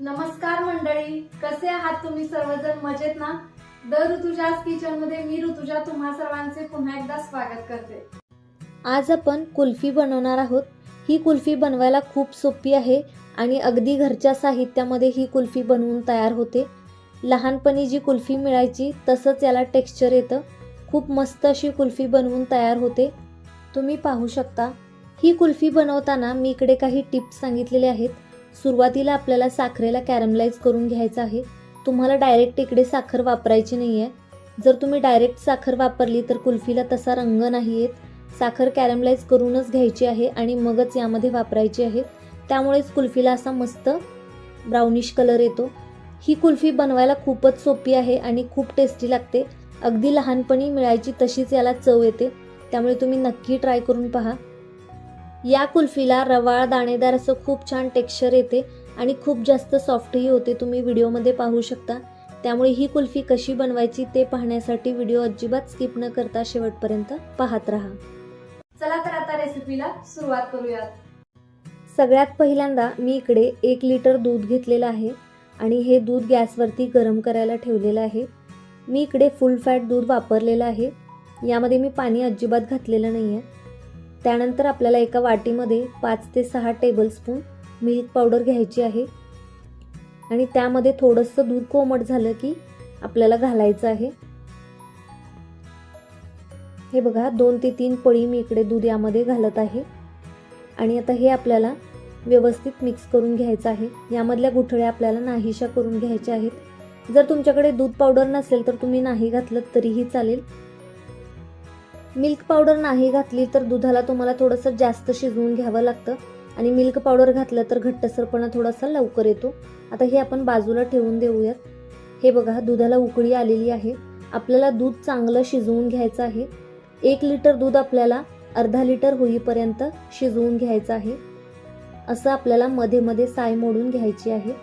नमस्कार मंडळी, कसे आहात तुम्ही सर्वजण? मजेत ना? द ऋतुजाज किचन मध्ये मी ऋतुजा तुम्हा सर्वांचे पुन्हा एकदा स्वागत करते. आज आपण कुल्फी बनवणार आहोत. ही कुल्फी बनवायला खूप सोपी आहे आणि अगदी घरच्या साहित्यामध्ये ही कुल्फी बनवून तयार होते. लहानपणी जी कुल्फी मिळायची तसंच याला टेक्स्चर येतं. खूप मस्त अशी कुल्फी बनवून तयार होते. तुम्ही पाहू शकता. ही कुल्फी बनवताना मी इकडे काही टिप्स सांगितलेले आहेत. सुरुवातीला आपल्याला साखरेला कॅरमलाइज करून घ्यायचं आहे. तुम्हाला डायरेक्ट इकडे साखर वापरायची नाही आहे. जर तुम्ही डायरेक्ट साखर वापरली तर कुल्फीला तसा रंग नाही येत. साखर कॅरमलाइज करूनच घ्यायची आहे आणि मगच यामध्ये वापरायची आहे. त्यामुळेच कुल्फीला असा मस्त ब्राउनिश कलर येतो. ही कुल्फी बनवायला खूपच सोपी आहे आणि खूप टेस्टी लागते. अगदी लहानपणी मिळायची तशीच याला चव येते. त्यामुळे तुम्ही नक्की ट्राय करून पहा. या कुल्फीला रवाळ दाणेदार असं खूप छान टेक्स्चर येते आणि खूप जास्त सॉफ्टही होते. तुम्ही व्हिडिओमध्ये पाहू शकता. त्यामुळे ही कुल्फी कशी बनवायची ते पाहण्यासाठी व्हिडिओ अजिबात स्किप न करता शेवटपर्यंत पाहत राहा. चला तर आता रेसिपीला सुरुवात करूयात. सगळ्यात पहिल्यांदा मी इकडे 1 लिटर दूध घेतलेलं आहे आणि हे दूध गॅसवरती गरम करायला ठेवलेलं आहे. मी इकडे फुल फॅट दूध वापरलेलं आहे. यामध्ये मी पाणी अजिबात घातलेलं नाही आहे. त्यानंतर आपल्याला एका वाटीमध्ये 5 ते 6 टेबलस्पून मिल्क पावडर घ्यायची आहे आणि त्यामध्ये थोडंसं दूध कोमट झालं की आपल्याला घालायचं आहे. हे बघा 2 ते 3 पळी मी इकडे दूध यामध्ये घालत आहे आणि आता हे आपल्याला व्यवस्थित मिक्स करून घ्यायचं आहे. यामधल्या गुठळ्या आपल्याला नाहीशा करून घ्यायच्या आहेत. जर तुमच्याकडे दूध पावडर नसेल तर तुम्ही नाही घातलं तरीही चालेल. मिल्क पावडर नाही घातली तर दुधाला तुम्हाला थोडंसं जास्त शिजवून घ्यावं लागतं आणि मिल्क पावडर घातलं तर घट्टसरपणा थोडासा लवकर येतो. आता हे आपण बाजूला ठेवून देऊयात. हे बघा दुधाला उकळी आलेली आहे. आपल्याला दूध चांगलं शिजवून घ्यायचं आहे. 1 लिटर दूध आपल्याला अर्धा लिटर होईपर्यंत शिजवून घ्यायचं आहे. असं आपल्याला मध्ये मध्ये साय मोडून घ्यायची आहे.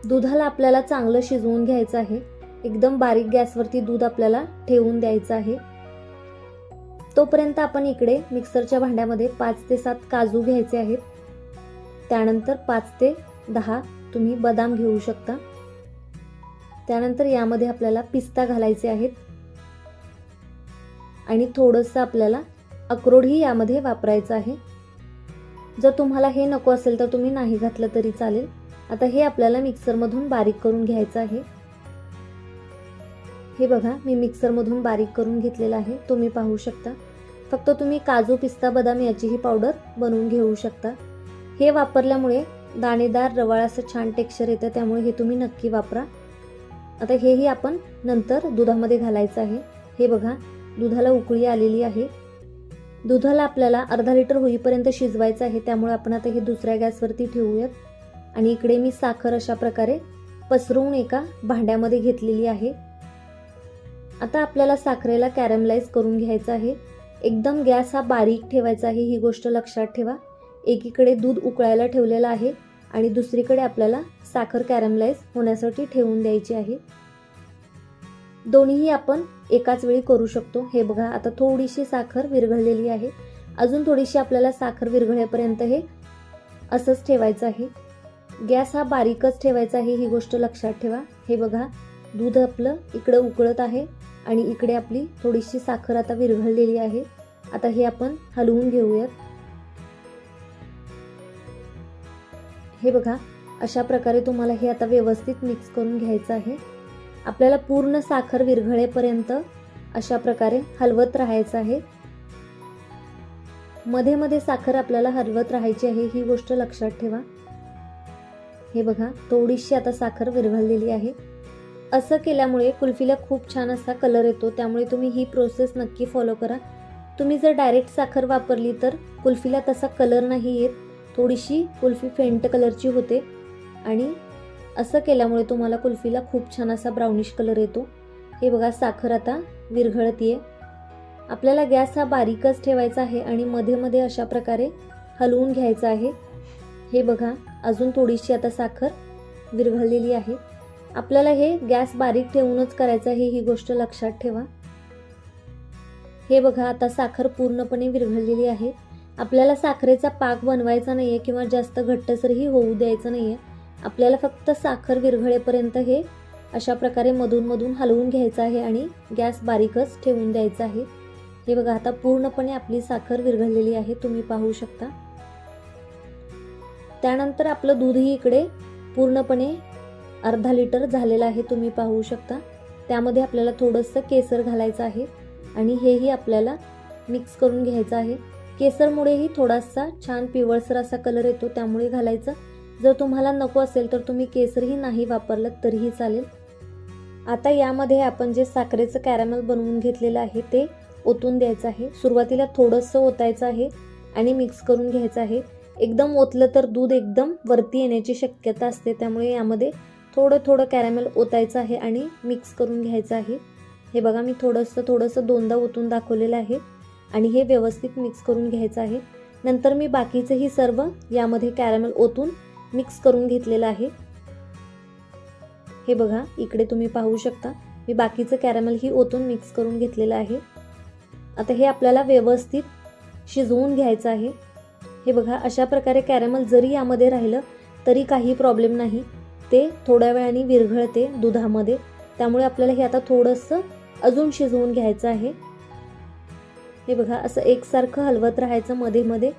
दुधाला आपल्याला चांगलं शिजवून घ्यायचं आहे. एकदम बारीक गॅसवरती दूध आपल्याला ठेवून द्यायचं आहे. तोपर्यंत आपण इकडे मिक्सरच्या भांड्यामध्ये 5 ते 7 काजू घ्यायचे आहेत. त्यानंतर 5 ते 10 तुम्ही बदाम घेऊ शकता. त्यानंतर यामध्ये आपल्याला पिस्ता घालायचे आहेत आणि थोडंसं आपल्याला अक्रोडही यामध्ये वापरायचं आहे. जर तुम्हाला हे नको असेल तर तुम्ही नाही घातलं तरी चालेल. आता हे आपल्याला मिक्सरमधून बारीक करून घ्यायचं आहे. हे बघा मी मिक्सरमधून बारीक करून घेतलेलं आहे. तुम्ही पाहू शकता. फक्त तुम्ही काजू पिस्ता बदाम याचीही पावडर बनवून घेऊ शकता. हे वापरल्यामुळे दाणेदार रवाळ असं छान टेक्स्चर येतं. त्यामुळे हे तुम्ही नक्की वापरा. आता हेही आपण नंतर दुधामध्ये घालायचं आहे. हे बघा दुधाला उकळी आलेली आहे. दुधाला आपल्याला अर्धा लिटर होईपर्यंत शिजवायचं आहे. त्यामुळे आपण आता हे दुसऱ्या गॅसवरती ठेवूयात आणि इकडे मी साखर अशा प्रकारे पसरवून एका भांड्यामध्ये घेतलेली आहे. आता आपल्याला साखरेला कॅरमलाइज करून घ्यायचं आहे. एकदम गॅस हा बारीक ठेवायचा आहे. ही गोष्ट लक्षात ठेवा. एकीकडे दूध उकळायला ठेवलेलं आहे आणि दुसरीकडे आपल्याला साखर कॅरमलाइज होण्यासाठी ठेवून द्यायची आहे. दोन्हीही आपण एकाच वेळी करू शकतो. हे बघा आता थोडीशी साखर विरघळलेली आहे. अजून थोडीशी आपल्याला साखर विरघळेपर्यंत हे असंच ठेवायचं आहे. गॅस हा बारीकच ठेवायचा आहे. ही गोष्ट लक्षात ठेवा. हे बघा दूध आपलं इकडं उकळत आहे आणि इकडे आपली थोडीशी साखर आता विरघळलेली आहे. आता हे आपण हलवून घेऊयात. हे बघा अशा प्रकारे तुम्हाला हे आता व्यवस्थित मिक्स करून घ्यायचं आहे. आपल्याला पूर्ण साखर विरघळेपर्यंत अशा प्रकारे हलवत राहायचं आहे. मध्ये मध्ये साखर आपल्याला हलवत राहायची आहे. ही गोष्ट लक्षात ठेवा. हे बघा थोडीशी आता साखर विरघळलेली आहे. असं केल्यामुळे कुल्फीला खूप छान असा कलर येतो. त्यामुळे तुम्ही ही प्रोसेस नक्की फॉलो करा. तुम्ही जर डायरेक्ट साखर वापरली तर कुल्फीला तसा कलर नाही येत. थोडीशी कुल्फी फेंट कलरची होते आणि असं केल्यामुळे तुम्हाला कुल्फीला खूप छान असा ब्राउनिश कलर येतो. हे बघा साखर आता विरघळतीये. आपल्याला गॅस हा बारीकच ठेवायचा आहे आणि मध्ये मध्ये अशा प्रकारे हलवून घ्यायचा आहे. हे बघा अजून थोडीशी आता साखर विरघळलेली आहे. आपल्याला हे गॅस बारीक ठेवूनच करायचं आहे. ही गोष्ट लक्षात ठेवा. हे बघा आता साखर पूर्णपणे विरघळलेली आहे. आपल्याला साखरेचा पाक बनवायचा नाही आहे किंवा जास्त घट्टसरही होऊ द्यायचं नाही आहे. आपल्याला फक्त साखर विरघळेपर्यंत हे अशा प्रकारे मधून मधून हलवून घ्यायचं आहे आणि गॅस बारीकच ठेवून द्यायचा आहे. हे बघा, आता पूर्णपणे आपली साखर विरघळलेली आहे, तुम्ही पाहू शकता. त्यानंतर आपलं दूधही इकडे पूर्णपणे अर्धा लिटर झालेलं आहे, तुम्ही पाहू शकता. त्यामध्ये आपल्याला थोडंसं केसर घालायचं आहे आणि हेही आपल्याला मिक्स करून घ्यायचं आहे. केसरमुळेही थोडासा छान पिवळसर असा कलर येतो, त्यामुळे घालायचं. जर तुम्हाला नको असेल तर तुम्ही केसरही नाही वापरलं तरीही चालेल. आता यामध्ये आपण जे साखरेचं कॅरमेल बनवून घेतलेलं आहे ते ओतून द्यायचं आहे. सुरुवातीला थोडंसं ओतायचं आहे आणि मिक्स करून घ्यायचं आहे. एकदम ओतलं तर दूध एकदम वरती येण्याची शक्यता असते, त्यामुळे यामध्ये थोडं थोडं कॅरमेल ओतायचं आहे आणि मिक्स करून घ्यायचं आहे. हे बघा, मी थोडंसं दोनदा ओतून दाखवलेलं आहे आणि हे व्यवस्थित मिक्स करून घ्यायचं आहे. नंतर मी बाकीचंही सर्व यामध्ये कॅरमेल ओतून मिक्स करून घेतलेलं आहे. हे बघा, इकडे तुम्ही पाहू शकता मी बाकीचं कॅरमेल ही ओतून मिक्स करून घेतलेलं आहे. आता हे आपल्याला व्यवस्थित शिजवून घ्यायचं आहे. हे बघा, अशा प्रकारे कॅरमेल जरी यामध्ये राहिलं तरी काही प्रॉब्लेम नाही, ते थोड्या वेळाने विरघळते दुधामध्ये, त्यामुळे आपल्याला हे आता थोडंसं अजून शिजवून घ्यायचं आहे. हे बघा, असं एकसारखं हलवत राहायचं मध्ये मध्ये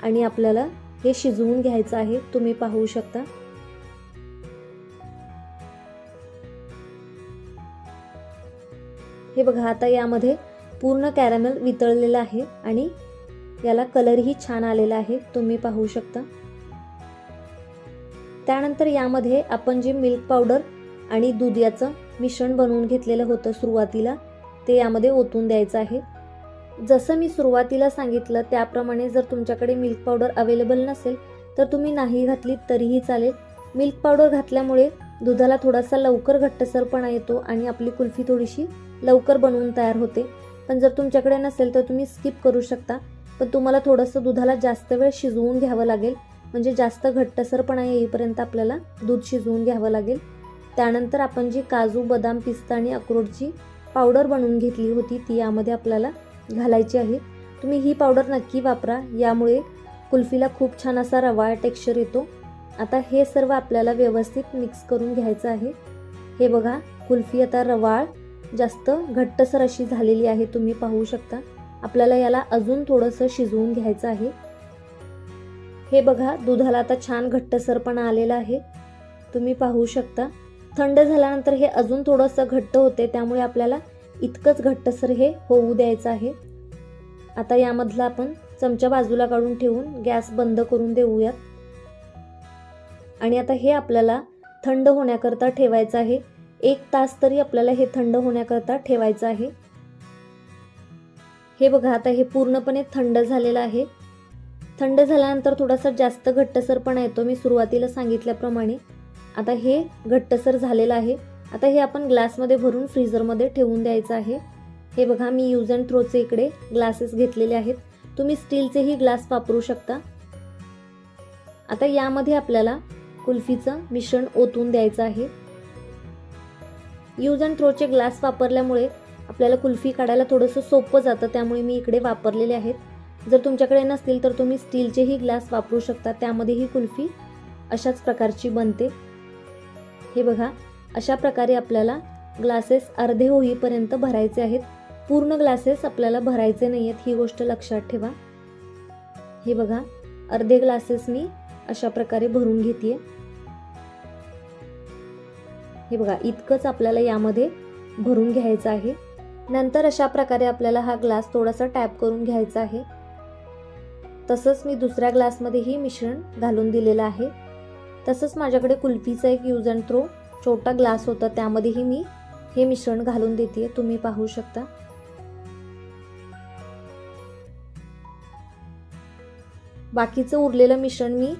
आणि आपल्याला हे शिजवून घ्यायचं आहे, तुम्ही पाहू शकता. हे बघा, आता यामध्ये पूर्ण कॅरमेल वितळलेलं आहे आणि याला कलरही छान आलेला आहे, तुम्ही पाहू शकता. त्यानंतर यामध्ये आपण जे मिल्क पावडर आणि दूध याचं मिश्रण बनवून घेतलेलं होतं सुरुवातीला, ते यामध्ये ओतून द्यायचं आहे. जसं मी सुरुवातीला सांगितलं त्याप्रमाणे जर तुमच्याकडे मिल्क पावडर अवेलेबल नसेल तर तुम्ही नाही घातली तरीही चालेल. मिल्क पावडर घातल्यामुळे दुधाला थोडासा लवकर घट्टसरपणा येतो आणि आपली कुल्फी थोडीशी लवकर बनवून तयार होते. पण जर तुमच्याकडे नसेल तर तुम्ही स्किप करू शकता, पण तुम्हाला थोडंसं दुधाला जास्त वेळ शिजवून घ्यावं लागेल, म्हणजे जास्त घट्टसरपणा येईपर्यंत आपल्याला दूध शिजवून घ्यावं लागेल. त्यानंतर आपण जी काजू, बदाम, पिस्ता आणि अक्रोडची पावडर बनवून घेतली होती ती यामध्ये आपल्याला घालायची आहे. तुम्ही ही पावडर नक्की वापरा, यामुळे कुल्फीला खूप छान असा रवाळ टेक्स्चर येतो. आता हे सर्व आपल्याला व्यवस्थित मिक्स करून घ्यायचं आहे. हे बघा, कुल्फी आता रवाळ जास्त घट्टसर अशी झालेली आहे, तुम्ही पाहू शकता. आपल्याला याला अजून थोडंसं शिजवून घ्यायचं आहे. हे बघा, दुधाला आता छान घट्टसरपणा आलेला आहे, तुम्ही पाहू शकता. थंड झाल्यानंतर हे अजून थोडंसं घट्ट होते, त्यामुळे आपल्याला इतकंच घट्टसर हे होऊ द्यायचं आहे. आता यामधला आपण चमचा बाजूला काढून ठेवून गॅस बंद करून देऊयात आणि आता हे आपल्याला थंड होण्याकरता ठेवायचं आहे. 1 तास तरी आपल्याला हे थंड होण्याकरता ठेवायचं आहे. हे बघा, आता हे पूर्णपणे थंड झालेलं आहे. थंड झाल्यानंतर थोडासा जास्त घट्टसरपणा येतो, मी सुरुवातीला सांगितल्याप्रमाणे. आता हे घट्टसर झालेलं आहे. आता हे आपण ग्लासमध्ये भरून फ्रीझरमध्ये ठेवून द्यायचं आहे. हे बघा, मी यूज अँड थ्रोचे इकडे ग्लासेस घेतलेले आहेत, तुम्ही स्टीलचेही ग्लास वापरू शकता. आता यामध्ये आपल्याला कुल्फीचं मिश्रण ओतून द्यायचं आहे. यूज अँड थ्रोचे ग्लास वापरल्यामुळे आपल्याला कुल्फी काढायला थोडंसं सोपं जातं, त्यामुळे मी इकडे वापरलेले आहेत. जर तुमच्याकडे नसतील तर तुम्ही स्टीलचेही ग्लास वापरू शकता, त्यामध्येही कुल्फी अशाच प्रकारची बनते. हे बघा, अशा प्रकारे आपल्याला ग्लासेस अर्धे होईपर्यंत भरायचे आहेत. पूर्ण ग्लासेस आपल्याला भरायचे नाही आहेत, ही गोष्ट लक्षात ठेवा. हे बघा, अर्धे ग्लासेस मी अशा प्रकारे भरून घेते. हे बघा, इतकंच आपल्याला यामध्ये भरून घ्यायचं आहे. नंतर अशा प्रकारे आपल्याला हा ग्लास थोडासा टॅप करून घ्यायचा आहे. तसंच मी दुसऱ्या ग्लासमध्येही मिश्रण घालून दिलेलं आहे. तसंच माझ्याकडे कुल्फीचा एक यूज अँड थ्रो छोटा ग्लास होता, त्यामध्येही मी हे मिश्रण घालून देते, तुम्ही पाहू शकता. बाकीचं उरलेलं मिश्रण मी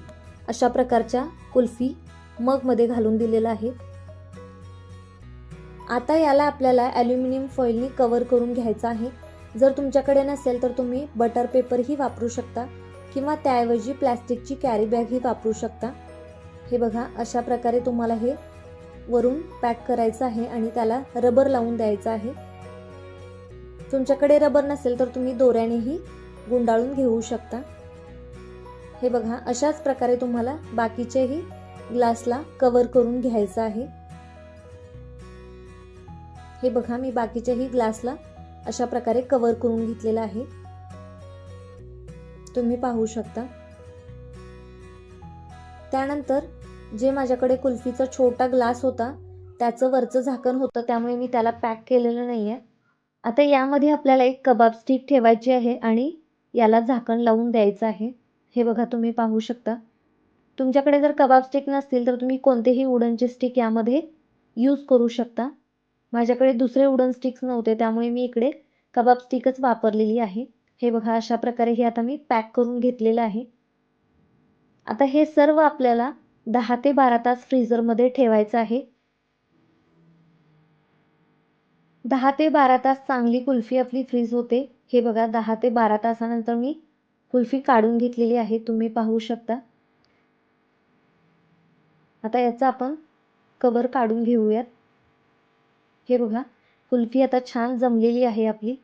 अशा प्रकारच्या कुल्फी मगमध्ये घालून दिलेलं आहे. आता याला आपल्याला ॲल्युमिनियम फॉइलनी कव्हर करून घ्यायचं आहे. जर तुमच्याकडे नसेल तर तुम्ही बटर पेपरही वापरू शकता किंवा त्याऐवजी प्लॅस्टिकची कॅरी बॅगही वापरू शकता. हे बघा, अशा प्रकारे तुम्हाला हे वरून पॅक करायचं आहे आणि त्याला रबर लावून द्यायचं आहे. तुमच्याकडे रबर नसेल तर तुम्ही दोऱ्यानेही गुंडाळून घेऊ शकता. हे बघा, अशाच प्रकारे तुम्हाला बाकीचेही ग्लासला कव्हर करून घ्यायचं आहे. हे बघा, मी बाकीच्याही ग्लासला अशा प्रकारे कव्हर करून घेतलेला आहे. तुम्ही पाहू शकता. त्यानंतर जे माझ्याकडे कुल्फीचा छोटा ग्लास होता त्याचं वरचं झाकण होतं, त्यामुळे मी त्याला पॅक केलेलं नाहीये. आता यामध्ये आपल्याला एक कबाब स्टिक ठेवायची आहे आणि याला झाकण लावून द्यायचं आहे. हे बघा, तुम्ही पाहू शकता. तुमच्याकडे जर कबाब स्टिक नसतील तर तुम्ही कोणतेही वुडनचे स्टिक यामध्ये यूज करू शकता. माझ्याकडे दुसरे वुडन स्टिक्स नव्हते, त्यामुळे मी इकडे कबाब स्टिकच वापरलेली आहे. हे बघा, अशा प्रकारे हे आता मी पॅक करून घेतलेलं आहे. आता हे सर्व आपल्याला 10 ते 12 तास फ्रीझरमध्ये ठेवायचं आहे. 10 ते 12 तास चांगली कुल्फी आपली फ्रीज होते. हे बघा, 10 ते 12 तासानंतर मी कुल्फी काढून घेतलेली आहे. तुम्ही पाहू शकता. आता याचा आपण कव्हर काढून घेऊयात. हे बघा, कुल्फी आता छान जमलेली आहे आपली.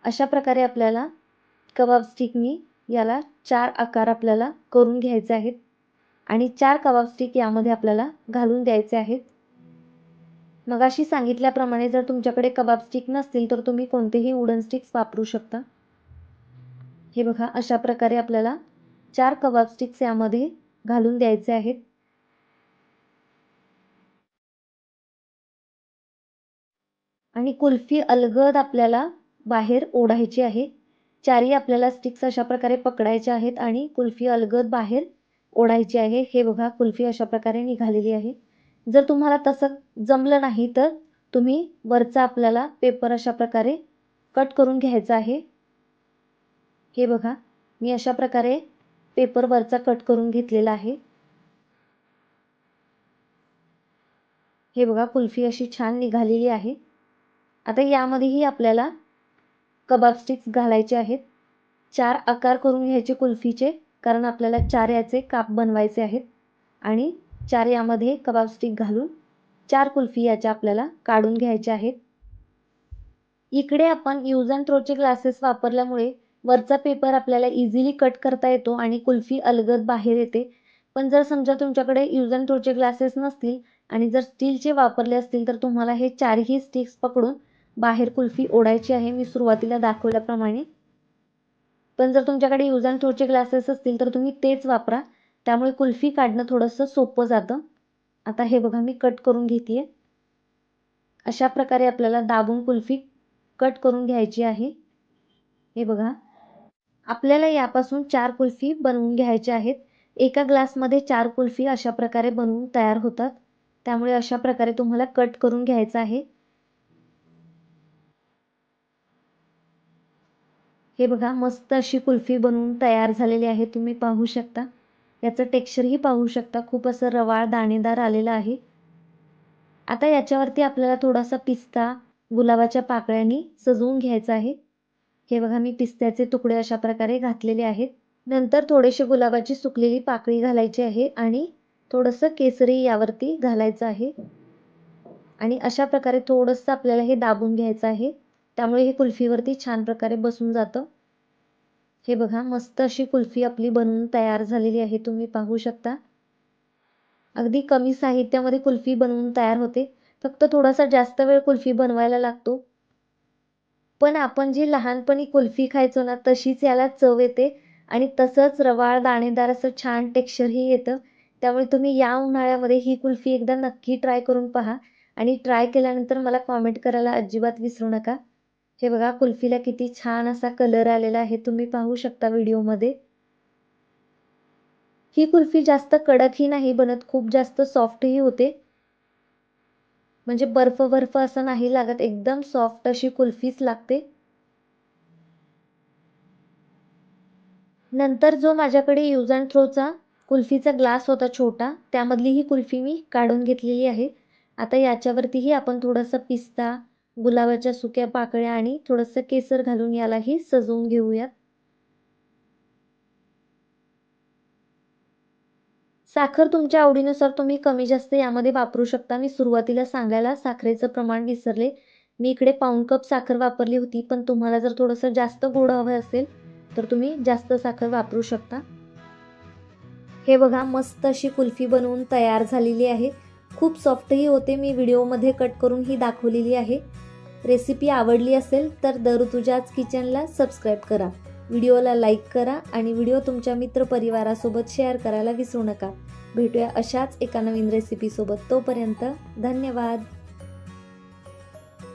अशा प्रकारे आपल्याला कबाब स्टिकनी याला 4 आकार आपल्याला करून घ्यायचे आहेत आणि 4 कबाब स्टिक यामध्ये आपल्याला घालून द्यायचे आहेत. मगाशी सांगितल्याप्रमाणे जर तुमच्याकडे कबाब स्टिक नसतील तर तुम्ही कोणतेही वुडन स्टिक्स वापरू शकता. हे बघा, अशा प्रकारे आपल्याला 4 कबाब स्टिक्स यामध्ये घालून द्यायचे आहेत. आणि कुल्फी अलगद आपल्याला बाहेर ओढायची आहे. 4ही आपल्याला स्टिक्स अशा प्रकारे पकडायच्या आहेत आणि कुल्फी अलगद बाहेर ओढायची आहे. हे बघा, कुल्फी अशा प्रकारे निघालेली आहे. जर तुम्हाला तसं जमलं नाही तर तुम्ही वरचा आपल्याला पेपर अशा प्रकारे कट करून घ्यायचा आहे. हे बघा, मी अशा प्रकारे पेपर वरचा कट करून घेतलेला आहे. हे बघा, कुल्फी अशी छान निघालेली आहे. आता यामध्येही आपल्याला कबाब स्टिक्स घालायचे आहेत. 4 आकार करून घ्यायचे कुल्फीचे, कारण आपल्याला 4 याचे काप बनवायचे आहेत आणि 4 यामध्ये कबाब स्टिक घालून 4 कुल्फी याच्या आपल्याला काढून घ्यायच्या आहेत. इकडे आपण यूज अँड थ्रोचे ग्लासेस वापरल्यामुळे वरचा पेपर आपल्याला इझिली कट करता येतो आणि कुल्फी अलगद बाहेर येते. पण जर समजा तुमच्याकडे यूज अँड थ्रोचे ग्लासेस नसतील आणि जर स्टीलचे वापरले असतील तर तुम्हाला हे 4ही स्टिक्स पकडून बाहेर कुल्फी ओढायची आहे, मी सुरुवातीला दाखवल्याप्रमाणे. पण जर तुमच्याकडे यूज अँड थ्रोचे ग्लासेस असतील तर तुम्ही तेच वापरा, त्यामुळे कुल्फी काढणं थोडंसं सोपं जातं. आता हे बघा, मी कट करून घेते. अशा प्रकारे आपल्याला दाबून कुल्फी कट करून घ्यायची आहे. हे बघा, आपल्याला यापासून 4 कुल्फी बनवून घ्यायच्या आहेत. एका ग्लासमध्ये 4 कुल्फी अशा प्रकारे बनवून तयार होतात. त्यामुळे अशा प्रकारे तुम्हाला कट करून घ्यायचं आहे. हे बघा, मस्त अशी कुल्फी बनवून तयार झालेली आहे. तुम्ही पाहू शकता. याचं टेक्स्चरही पाहू शकता. खूप असं रवाळ दाणेदार आलेलं आहे. आता याच्यावरती आपल्याला थोडासा पिस्ता गुलाबाच्या पाकळ्यांनी सजवून घ्यायचा आहे. हे बघा, मी पिस्त्याचे तुकडे अशा प्रकारे घातलेले आहेत. नंतर थोडेसे गुलाबाची सुकलेली पाकळी घालायची आहे आणि थोडंसं केसरी यावरती घालायचं आहे आणि अशा प्रकारे थोडंसं आपल्याला हे दाबून घ्यायचं आहे. त्यामुळे हे कुल्फीवरती छान प्रकारे बसून जातं. हे बघा, मस्त अशी कुल्फी आपली बनवून तयार झालेली आहे. तुम्ही पाहू शकता. अगदी कमी साहित्यामध्ये कुल्फी बनवून तयार होते. फक्त थोडासा जास्त वेळ कुल्फी बनवायला लागतो. पण आपण जी लहानपणी कुल्फी खायचो ना, तशीच याला चव येते आणि तसंच रवाळ दाणेदार असं छान टेक्स्चरही येतं. त्यामुळे तुम्ही या उन्हाळ्यामध्ये ही कुल्फी एकदा नक्की ट्राय करून पहा आणि ट्राय केल्यानंतर मला कॉमेंट करायला अजिबात विसरू नका. हे बघा, कुल्फीला किती छान असा कलर आलेला आहे. तुम्ही पाहू शकता व्हिडिओमध्ये. ही कुल्फी जास्त कडकही नाही बनत, खूप जास्त सॉफ्टही होते. म्हणजे बर्फ बर्फ असं नाही लागत, एकदम सॉफ्ट अशी कुल्फीच लागते. नंतर जो माझ्याकडे यूज अँड थ्रोचा कुल्फीचा ग्लास होता छोटा, त्यामधली ही कुल्फी मी काढून घेतलेली आहे. आता याच्यावरतीही आपण थोडासा पिस्ता, गुलाबाच्या सुक्या पाकळ्या आणि थोडंसं केसर घालून यालाही सजवून घेऊयात. साखर तुमच्या आवडीनुसार तुम्ही कमी जास्त यामध्ये वापरू शकता. मी सुरुवातीला सांगायला साखरेचं प्रमाण विसरले. मी इकडे पाऊण कप साखर वापरली होती, पण तुम्हाला जर थोडंसं जास्त गोड हवं असेल तर तुम्ही जास्त साखर वापरू शकता. हे बघा, मस्त अशी कुल्फी बनवून तयार झालेली आहे. खूप सॉफ्टही होते. मी व्हिडिओमध्ये कट करून ही दाखवलेली आहे. रेसिपी आवडली असेल तर द ऋतुजाज किचनला सबस्क्राईब करा, व्हिडिओला लाईक करा आणि व्हिडिओ तुमच्या मित्रपरिवारासोबत शेअर करायला विसरू नका. भेटूया अशाच एका नवीन रेसिपीसोबत. तोपर्यंत धन्यवाद.